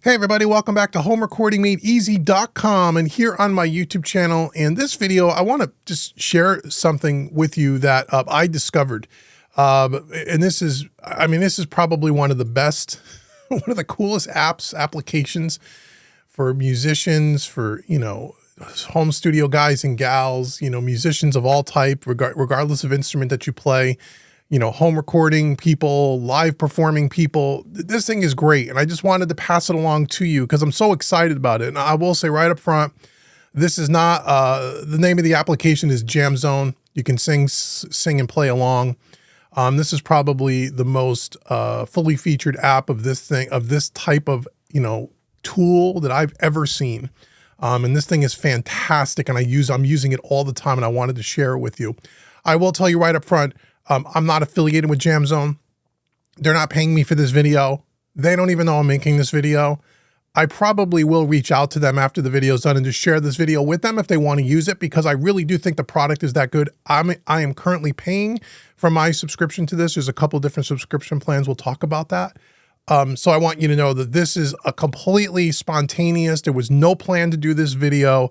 Hey everybody, welcome back to HomeRecordingMadeEasy.com and here on my YouTube channel. In this video, I want to just share something with you that I discovered. And this is probably one of the best, one of the coolest applications for musicians, for, home studio guys and gals, musicians of all type, regardless of instrument that you play. Home recording people, live performing people. This thing is great. And I just wanted to pass it along to you because I'm so excited about it. And I will say right up front, this is not, the name of the application is JamZone. You can sing and play along. This is probably the most fully featured app of this type of, tool that I've ever seen. And this thing is fantastic. And I'm using it all the time and I wanted to share it with you. I will tell you right up front, I'm not affiliated with JamZone. They're not paying me for this video. They don't even know I'm making this video. I probably will reach out to them after the video is done and just share this video with them if they want to use it, because I really do think the product is that good. I am currently paying for my subscription to this. There's a couple different subscription plans. We'll talk about that. So I want you to know that this is a completely spontaneous. There was no plan to do this video.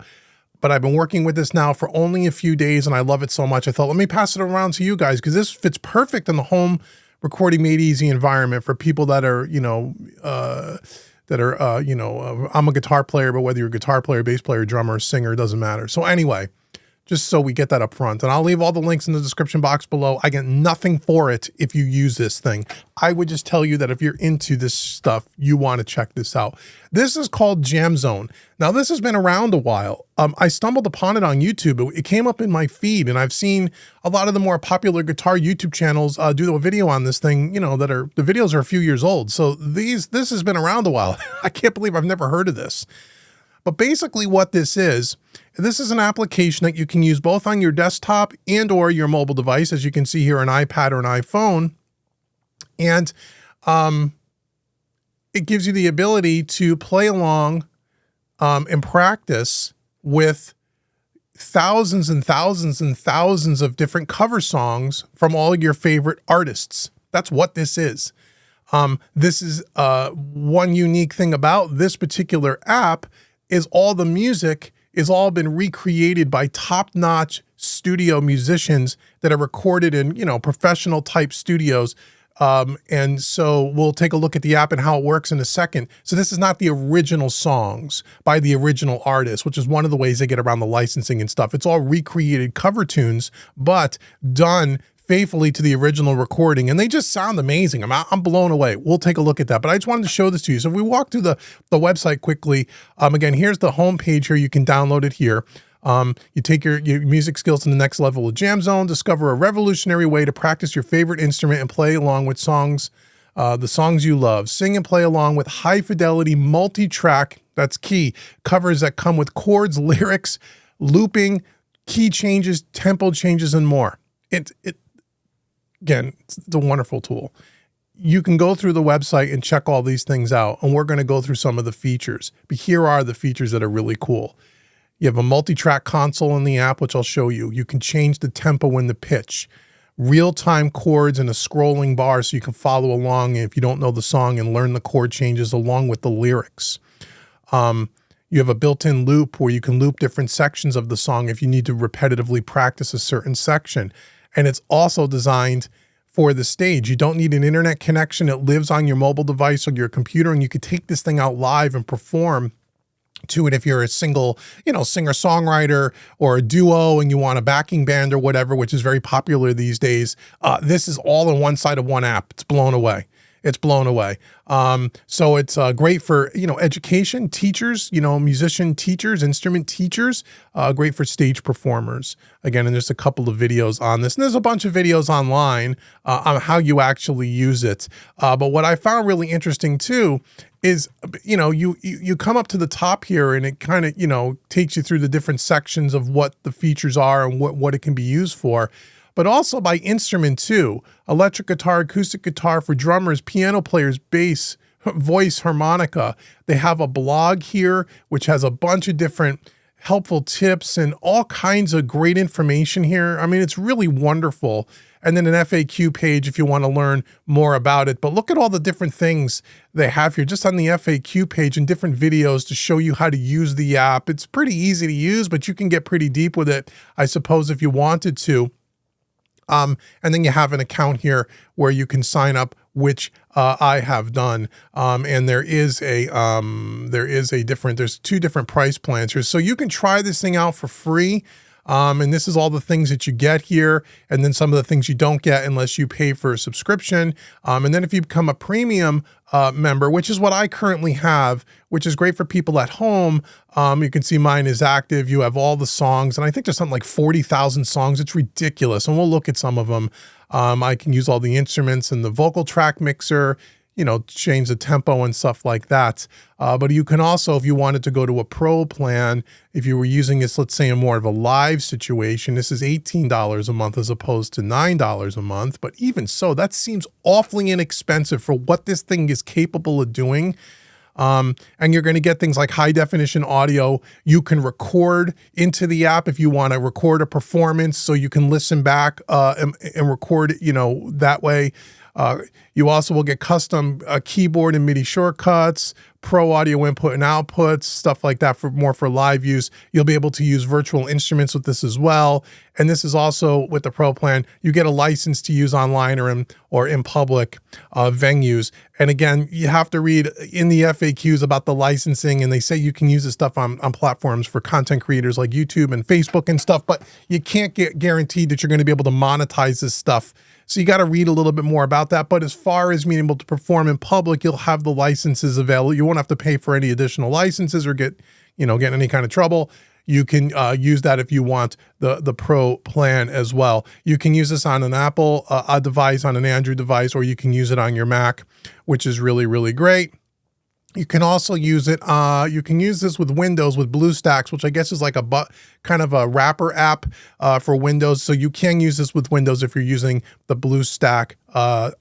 But I've been working with this now for only a few days and I love it so much. I thought, let me pass it around to you guys because this fits perfect in the home recording made easy environment for people that are, I'm a guitar player, but whether you're a guitar player, bass player, drummer, singer, it doesn't matter. So anyway, just so we get that up front, and I'll leave all the links in the description box below. I get nothing for it if you use this thing. I would just tell you that if you're into this stuff, you want to check this out. This is called JamZone. Now, this has been around a while. I stumbled upon it on YouTube. It came up in my feed, and I've seen a lot of the more popular guitar YouTube channels do a video on this thing, the videos are a few years old. So this has been around a while. I can't believe I've never heard of this. But basically what this is an application that you can use both on your desktop and or your mobile device, as you can see here, an iPad or an iPhone. And it gives you the ability to play along and practice with thousands and thousands and thousands of different cover songs from all your favorite artists. That's what this is. This is one unique thing about this particular app is all the music is all been recreated by top-notch studio musicians that are recorded in, professional type studios. And so we'll take a look at the app and how it works in a second. So this is not the original songs by the original artist, which is one of the ways they get around the licensing and stuff. It's all recreated cover tunes, but done faithfully to the original recording, and they just sound amazing. I'm blown away. We'll take a look at that, but I just wanted to show this to you. So if we walk through the website quickly, again, here's the home page here. You can download it here. You take your music skills to the next level with JamZone. Discover a revolutionary way to practice your favorite instrument and play along with songs, the songs you love. Sing and play along with high fidelity multi-track, that's key, covers that come with chords, lyrics, looping, key changes, tempo changes, and more. Again, it's a wonderful tool. You can go through the website and check all these things out, and we're going to go through some of the features. But here are the features that are really cool. You have a multi-track console in the app, which I'll show you. You can change the tempo and the pitch, real-time chords and a scrolling bar so you can follow along if you don't know the song and learn the chord changes along with the lyrics. You have a built-in loop where you can loop different sections of the song if you need to repetitively practice a certain section. And it's also designed for the stage. You don't need an internet connection. It lives on your mobile device or your computer, and you could take this thing out live and perform to it if you're a single, singer-songwriter or a duo and you want a backing band or whatever, which is very popular these days. This is all in one side of one app. It's blown away. It's blown away. So it's great for, education, teachers, musician teachers, instrument teachers, great for stage performers. Again, and there's a couple of videos on this. And there's a bunch of videos online on how you actually use it. But what I found really interesting too is, you come up to the top here and it kind of, takes you through the different sections of what the features are and what it can be used for. But also by instrument too. Electric guitar, acoustic guitar for drummers, piano players, bass, voice, harmonica. They have a blog here, which has a bunch of different helpful tips and all kinds of great information here. I mean, it's really wonderful. and then an FAQ page if you want to learn more about it. But look at all the different things they have here just on the FAQ page and different videos to show you how to use the app. It's pretty easy to use, but you can get pretty deep with it, I suppose, if you wanted to. And then you have an account here where you can sign up, which I have done. And there's two different price plans here. So you can try this thing out for free. And this is all the things that you get here, and then some of the things you don't get unless you pay for a subscription. And then if you become a premium member, which is what I currently have, which is great for people at home, you can see mine is active. You have all the songs, and I think there's something like 40,000 songs. It's ridiculous, and we'll look at some of them. I can use all the instruments and the vocal track mixer, change the tempo and stuff like that. But you can also, if you wanted to go to a pro plan, if you were using this, let's say in more of a live situation, this is $18 a month as opposed to $9 a month. But even so, that seems awfully inexpensive for what this thing is capable of doing. And you're going to get things like high definition audio. You can record into the app if you want to record a performance so you can listen back and record, that way. You also will get custom keyboard and MIDI shortcuts, pro audio input and outputs, stuff like that for live use. You'll be able to use virtual instruments with this as well. And this is also with the pro plan, you get a license to use online or in public venues. And again, you have to read in the FAQs about the licensing, and they say you can use this stuff on platforms for content creators like YouTube and Facebook and stuff, but you can't get guaranteed that you're going to be able to monetize this stuff. So you got to read a little bit more about that. But as far as being able to perform in public, you'll have the licenses available. You won't have to pay for any additional licenses or get in any kind of trouble. You can use that if you want the pro plan as well. You can use this on an Apple device, on an Android device, or you can use it on your Mac, which is really, really great. You can also use it, you can use this with Windows with BlueStacks, which I guess is like kind of a wrapper app for Windows. So you can use this with Windows if you're using the BlueStack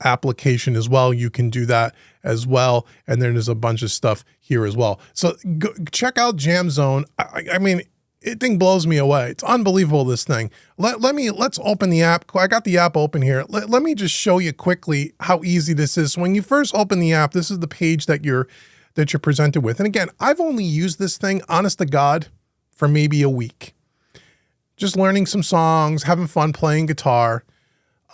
application as well. You can do that as well. And then there's a bunch of stuff here as well. So check out JamZone. I mean, it thing blows me away. It's unbelievable, this thing. Let's open the app. I got the app open here. Let me just show you quickly how easy this is. So when you first open the app, this is the page that you're presented with. And again, I've only used this thing, honest to God, for maybe a week. Just learning some songs, having fun playing guitar.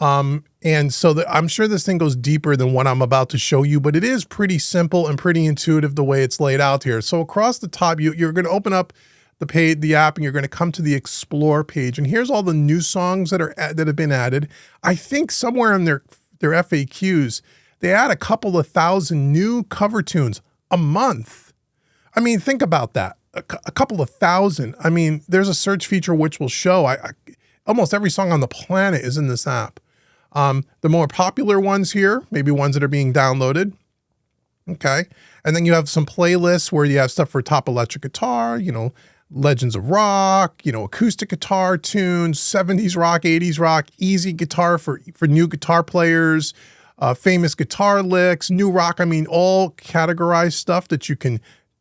And so I'm sure this thing goes deeper than what I'm about to show you, but it is pretty simple and pretty intuitive the way it's laid out here. So across the top, you're going to open up the app, and you're going to come to the Explore page. And here's all the new songs that have been added. I think somewhere in their FAQs, they add a couple of thousand new cover tunes a month. I mean, think about that. A couple of thousand. I mean, there's a search feature which will show almost every song on the planet is in this app. The more popular ones here, maybe ones that are being downloaded. Okay. And then you have some playlists where you have stuff for top electric guitar, legends of rock, acoustic guitar tunes, 70s rock, 80s rock, easy guitar for new guitar players, famous guitar licks, new rock. I mean, all categorized stuff that you can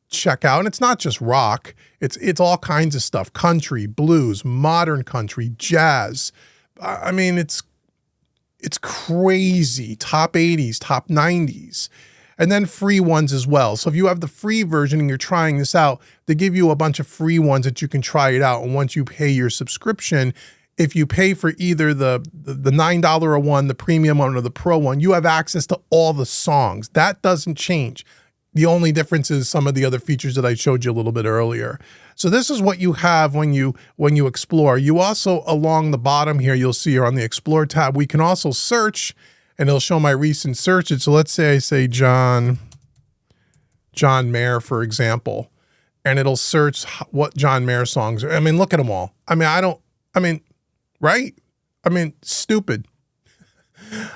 check out. And it's not just rock. It's all kinds of stuff. Country, blues, modern country, jazz. I mean, it's crazy. Top 80s, top 90s. And then free ones as well. So if you have the free version and you're trying this out, they give you a bunch of free ones that you can try it out. And once you pay your subscription, if you pay for either the $9 one, the premium one, or the pro one, you have access to all the songs. That doesn't change. The only difference is some of the other features that I showed you a little bit earlier. So this is what you have when you explore. You also, along the bottom here, you'll see here on the Explore tab, we can also search, and it'll show my recent searches. So let's say I say John Mayer, for example, and it'll search what John Mayer songs are. I mean, look at them all. Right? I mean, stupid.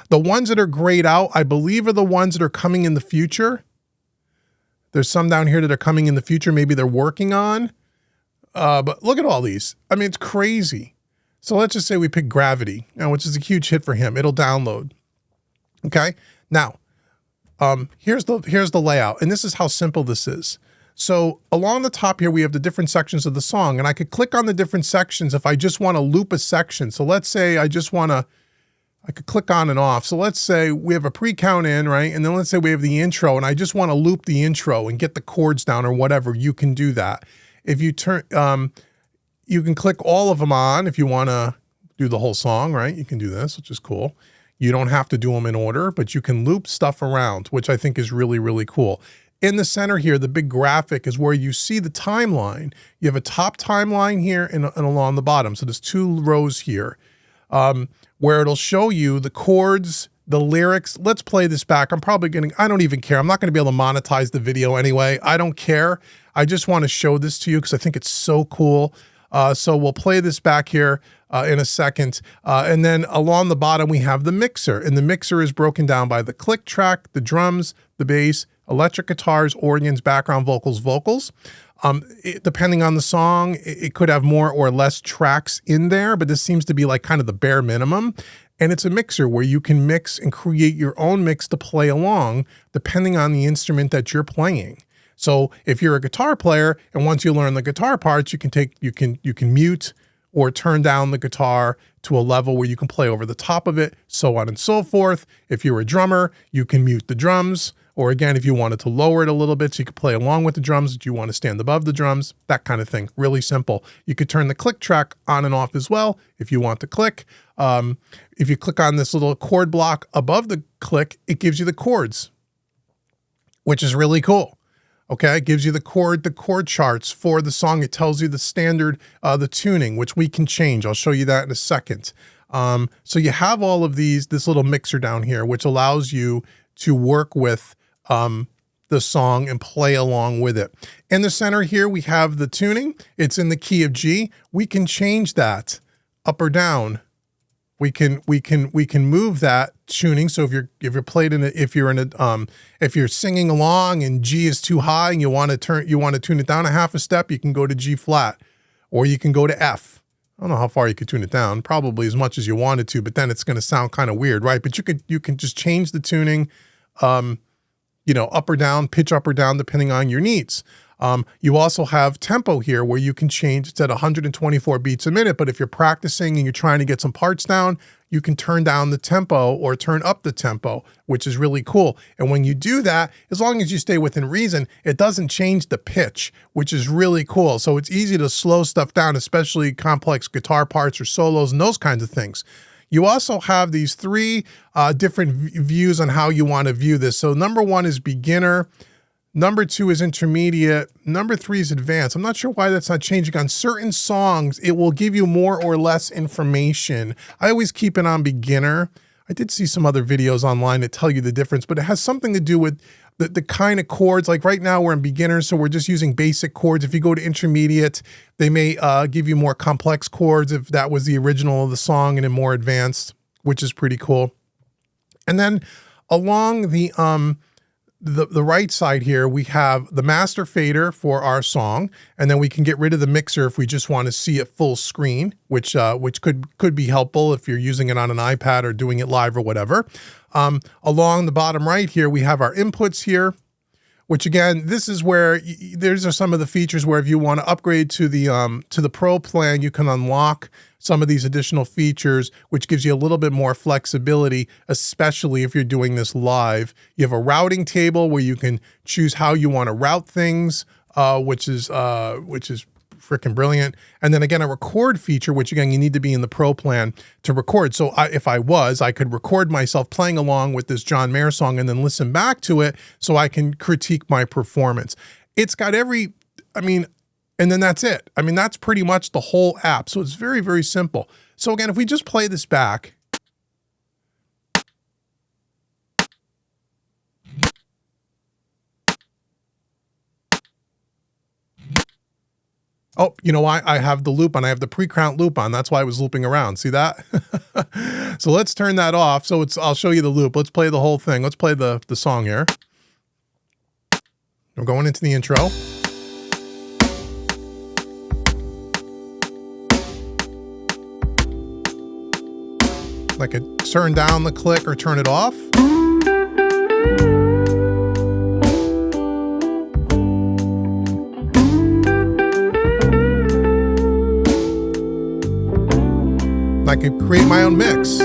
The ones that are grayed out, I believe, are the ones that are coming in the future. There's some down here that are coming in the future. Maybe they're working on. But look at all these. I mean, it's crazy. So let's just say we pick Gravity, which is a huge hit for him. It'll download. Okay. Now, here's the layout, and this is how simple this is. So along the top here, we have the different sections of the song, and I could click on the different sections if I just want to loop a section. So let's say I just want to I could click on and off. So let's say we have a pre-count in, right? And then let's say we have the intro and I just want to loop the intro and get the chords down or whatever. You can do that. If you turn, you can click all of them on if you want to do the whole song, right? You can do this, which is cool. You don't have to do them in order, but you can loop stuff around, which I think is really, really cool. In the center here, the big graphic is where you see the timeline. You have a top timeline here and along the bottom. So there's 2 rows here. Where it'll show you the chords, the lyrics. Let's play this back. I don't even care. I'm not going to be able to monetize the video anyway. I don't care. I just want to show this to you because I think it's so cool. So we'll play this back here in a second. And then along the bottom, we have the mixer. And the mixer is broken down by the click track, the drums, the bass, electric guitars, organs, background vocals. Depending on the song, it could have more or less tracks in there, but this seems to be like kind of the bare minimum. And it's a mixer where you can mix and create your own mix to play along depending on the instrument that you're playing. So if you're a guitar player and once you learn the guitar parts, you can mute or turn down the guitar to a level where you can play over the top of it, so on and so forth. If you're a drummer, you can mute the drums. Or again, if you wanted to lower it a little bit so you could play along with the drums, do you want to stand above the drums, that kind of thing. Really simple. You could turn the click track on and off as well if you want to click. If you click on this little chord block above the click, it gives you the chords, which is really cool. Okay, it gives you the chord charts for the song. It tells you the standard, the tuning, which we can change. I'll show you that in a second. So you have all of this little mixer down here, which allows you to work with the song and play along with it. In the center here, we have the tuning. It's in the key of G. We can change that up or down. We can move that tuning. So if you're singing along and G is too high and you want to tune it down a half a step, you can go to G flat, or you can go to F. I don't know how far you could tune it down, probably as much as you wanted to, but then it's going to sound kind of weird, right? But you can just change the tuning, up or down, pitch up or down, depending on your needs. You also have tempo here where you can change. It's at 124 beats a minute, but if you're practicing and you're trying to get some parts down, you can turn down the tempo or turn up the tempo, which is really cool. And when you do that, as long as you stay within reason, it doesn't change the pitch, which is really cool. So it's easy to slow stuff down, especially complex guitar parts or solos and those kinds of things. You also have these 3 different views on how you want to view this. So number 1 is beginner. Number 2 is intermediate. Number 3 is advanced. I'm not sure why that's not changing. On certain songs, it will give you more or less information. I always keep it on beginner. I did see some other videos online that tell you the difference, but it has something to do with the kind of chords. Like right now we're in beginner, so we're just using basic chords. If you go to intermediate, they may give you more complex chords if that was the original of the song, and then more advanced, which is pretty cool. And then along the right side here, we have the master fader for our song, and then we can get rid of the mixer if we just want to see it full screen, which could be helpful if you're using it on an iPad or doing it live or whatever. Along the bottom right here, we have our inputs here, which again, this is where these are some of the features where if you want to upgrade to the Pro plan, you can unlock some of these additional features, which gives you a little bit more flexibility, especially if you're doing this live. You have a routing table where you can choose how you want to route things, which is freaking brilliant. And then again, a record feature, which again, you need to be in the Pro plan to record. So if I could record myself playing along with this John Mayer song and then listen back to it so I can critique my performance. It's got and then that's it. I mean, that's pretty much the whole app. So it's very, very simple. So again, if we just play this back. Oh, you know why? I have the loop on. I have the pre-count loop on. That's why I was looping around. See that? So let's turn that off. So I'll show you the loop. Let's play the whole thing. Let's play the song here. We're going into the intro. I could turn down the click or turn it off. I could create my own mix.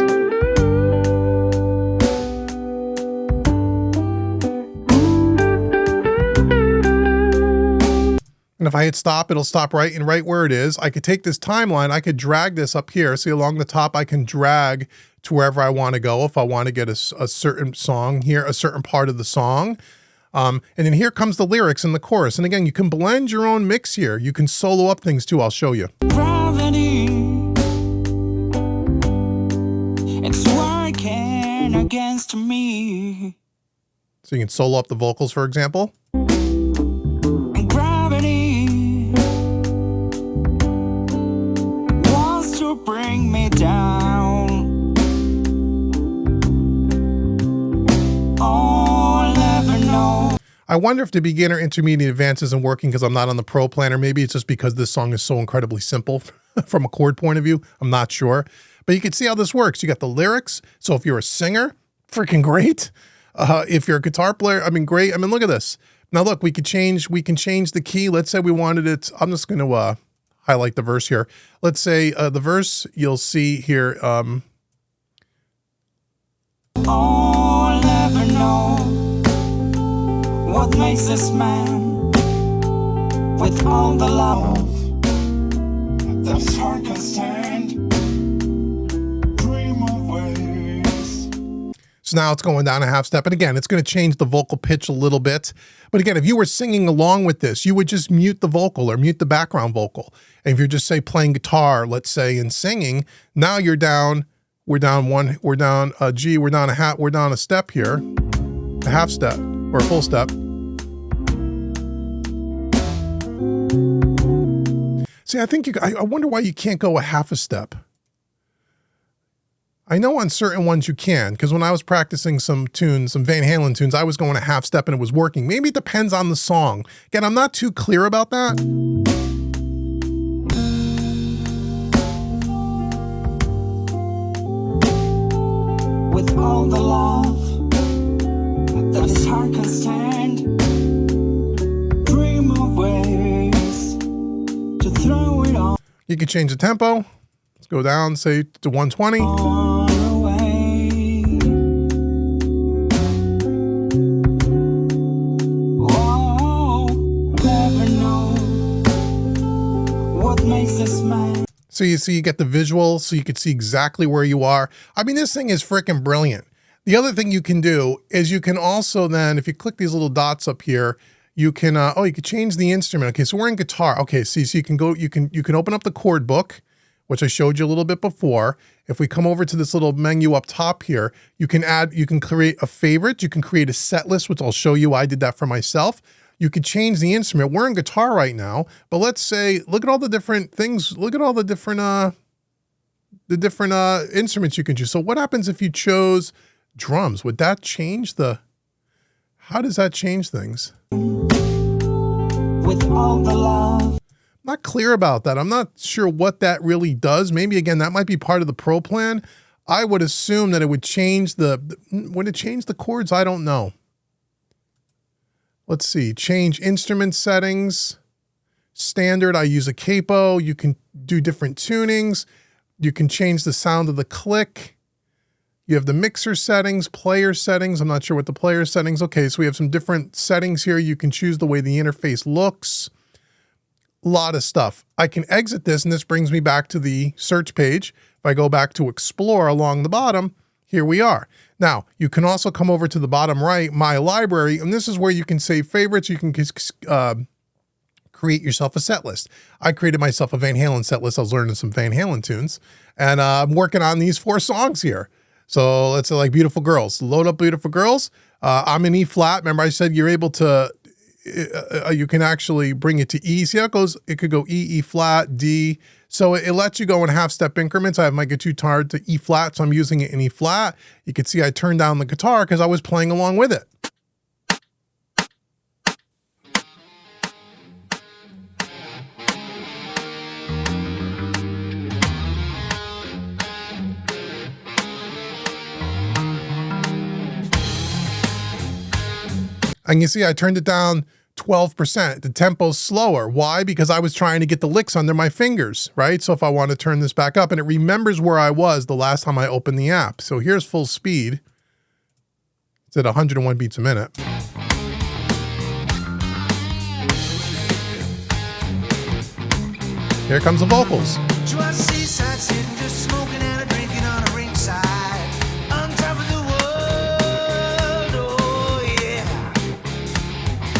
And if I hit stop, it'll stop right where it is. I could take this timeline, I could drag this up here. See, along the top, I can drag to wherever I want to go. If I want to get a certain song here, a certain part of the song. And then here comes the lyrics and the chorus. And again, you can blend your own mix here. You can solo up things too. I'll show you. Gravity, it's working against me. So you can solo up the vocals, for example. And gravity wants to bring me down. I'll never know. I wonder if the beginner, intermediate, advanced isn't working because I'm not on the pro planner. Maybe it's just because this song is so incredibly simple from a chord point of view. I'm not sure. But you can see how this works. You got the lyrics. So if you're a singer, freaking great. If you're a guitar player, I mean, great. I mean, look at this. Now look, we can change the key. Let's say we wanted it. I'm just going to highlight the verse here. Let's say the verse you'll see here. I'll never know what makes this man with all the love that his heart can stand. Dream of ways. So now it's going down a half step. And again, it's going to change the vocal pitch a little bit. But again, if you were singing along with this, you would just mute the vocal or mute the background vocal. And if you're just say playing guitar, let's say, and singing, now you're down, we're down a G, we're down a step here, a half step or a full step. See, I think I wonder why you can't go a half a step. I know on certain ones you can, because when I was practicing some tunes, some Van Halen tunes, I was going a half step and it was working. Maybe it depends on the song. Again, I'm not too clear about that. With all the love that his heart can stand, dream of ways to throw it all. You can change the tempo. Let's go down, say to 120. So you see, you get the visual, so you can see exactly where you are. I mean, this thing is freaking brilliant. The other thing you can do is you can also then, if you click these little dots up here, you can, you can change the instrument. Okay, so we're in guitar. Okay, see, so you can go, you can open up the chord book, which I showed you a little bit before. If we come over to this little menu up top here, you can create a favorite, you can create a set list, which I'll show you. I did that for myself. You could change the instrument. We're in guitar right now, but let's say, look at all the different things. Look at all the different instruments you can choose. So what happens if you chose drums? Would that change how does that change things? With all the love. I'm not clear about that. I'm not sure what that really does. Maybe again, that might be part of the pro plan. I would assume that it would change would it change the chords? I don't know. Let's see, change instrument settings. Standard, I use a capo. You can do different tunings. You can change the sound of the click. You have the mixer settings, player settings. I'm not sure what the player settings. Okay, so we have some different settings here. You can choose the way the interface looks. A lot of stuff. I can exit this, and this brings me back to the search page. If I go back to explore along the bottom, here we are. Now, you can also come over to the bottom right, My Library, and this is where you can save favorites. You can create yourself a set list. I created myself a Van Halen set list. I was learning some Van Halen tunes, and I'm working on these 4 songs here. So let's say like Beautiful Girls. Load up Beautiful Girls. I'm in E flat. Remember I said you're able to, you can actually bring it to E. See how it goes? It could go E, E flat, D. So it lets you go in half step increments. I have my guitar to E flat, so I'm using it in E flat. You can see I turned down the guitar because I was playing along with it. And you see I turned it down 12%. The tempo's slower. Why? Because I was trying to get the licks under my fingers, right? So if I want to turn this back up, and it remembers where I was the last time I opened the app. So here's full speed. It's at 101 beats a minute. Here comes the vocals. To a seaside sitting, just smoking and a drinking on a ringside, on top of the world, oh yeah.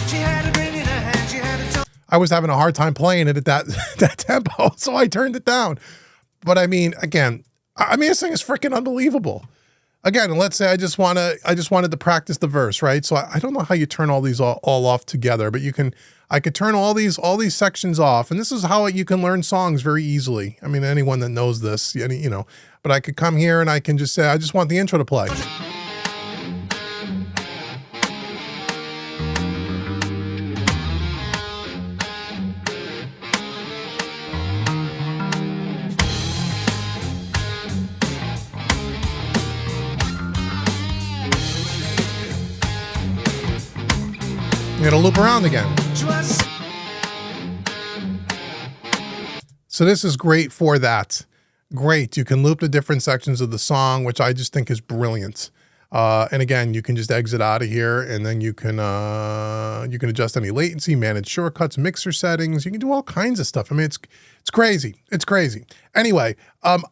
She had a drink in her hand, she had a I was having a hard time playing it at that that tempo, so I turned it down. But I mean, again, this thing is freaking unbelievable. Again, let's say I just wanted to practice the verse, right? So I don't know how you turn all these all off together, but I could turn all these sections off, and this is how you can learn songs very easily. I mean, anyone that knows this, you know, but I could come here and I can just say, I just want the intro to play. It'll loop around again. So this is great for that. Great. You can loop the different sections of the song, which I just think is brilliant. And again, you can just exit out of here, and then you can adjust any latency, manage shortcuts, mixer settings. You can do all kinds of stuff. I mean, it's crazy. It's crazy. Anyway, I've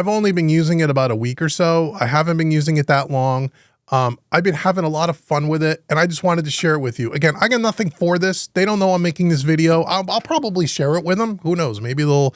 only been using it about a week or so. I haven't been using it that long. I've been having a lot of fun with it, and I just wanted to share it with you. Again, I got nothing for this. They don't know I'm making this video. I'll probably share it with them. Who knows? Maybe they'll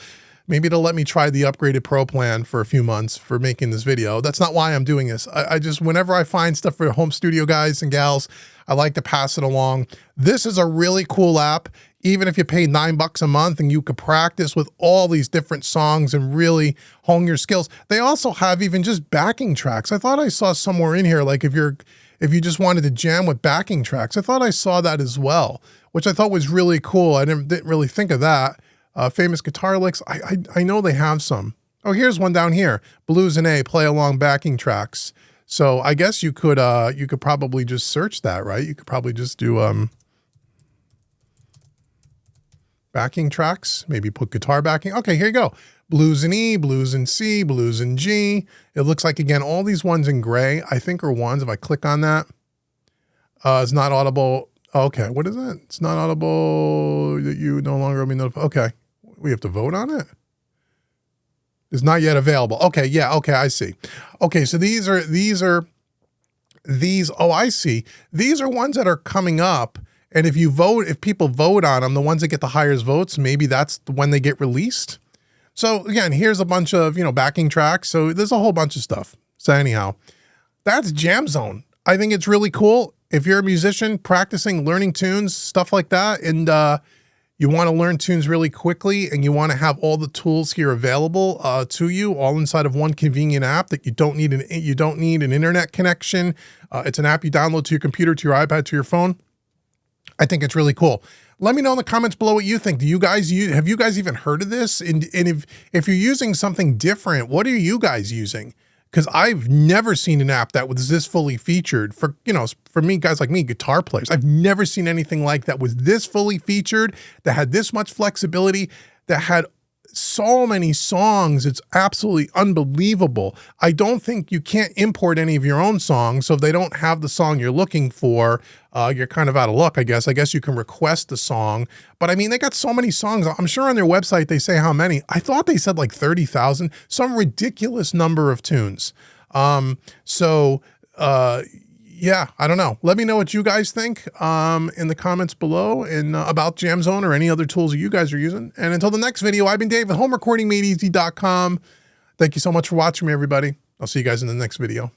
let me try the upgraded pro plan for a few months for making this video. That's not why I'm doing this. I just, whenever I find stuff for home studio guys and gals, I like to pass it along. This is a really cool app. Even if you pay $9 a month and you could practice with all these different songs and really hone your skills. They also have even just backing tracks. I thought I saw somewhere in here, like if you just wanted to jam with backing tracks, I thought I saw that as well, which I thought was really cool. I didn't really think of that. Famous guitar licks. I know they have some. Oh, here's one down here. Blues and A, play along backing tracks. So I guess you could probably just search that, right? You could probably just do backing tracks, maybe put guitar backing. Okay, here you go. Blues in E, blues in C, blues in G. It looks like, again, all these ones in gray, I think are ones. If I click on that, it's not audible. Okay, what is that? It's not audible. You no longer will be notified. Okay, we have to vote on it. It's not yet available. Okay, yeah, okay, I see. Okay, so these, oh, I see. These are ones that are coming up. And if people vote on them, the ones that get the highest votes, maybe that's when they get released. So again, here's a bunch of, backing tracks. So there's a whole bunch of stuff. So anyhow, that's JamZone. I think it's really cool. If you're a musician practicing, learning tunes, stuff like that, and you want to learn tunes really quickly and you want to have all the tools here available to you, all inside of one convenient app that you don't need an internet connection. It's an app you download to your computer, to your iPad, to your phone. I think it's really cool. Let me know in the comments below what you think. Have you guys even heard of this? And if you're using something different, what are you guys using? Because I've never seen an app that was this fully featured for me, guys like me, guitar players. I've never seen anything like that was this fully featured, that had this much flexibility, that had so many songs. It's absolutely unbelievable. I don't think you can't import any of your own songs. So if they don't have the song you're looking for, you're kind of out of luck, I guess. I guess you can request the song. But I mean, they got so many songs. I'm sure on their website they say how many. I thought they said like 30,000, some ridiculous number of tunes. Yeah, I don't know. Let me know what you guys think in the comments below and about JamZone or any other tools that you guys are using. And until the next video, I've been Dave with HomeRecordingMadeEasy.com. Thank you so much for watching me, everybody. I'll see you guys in the next video.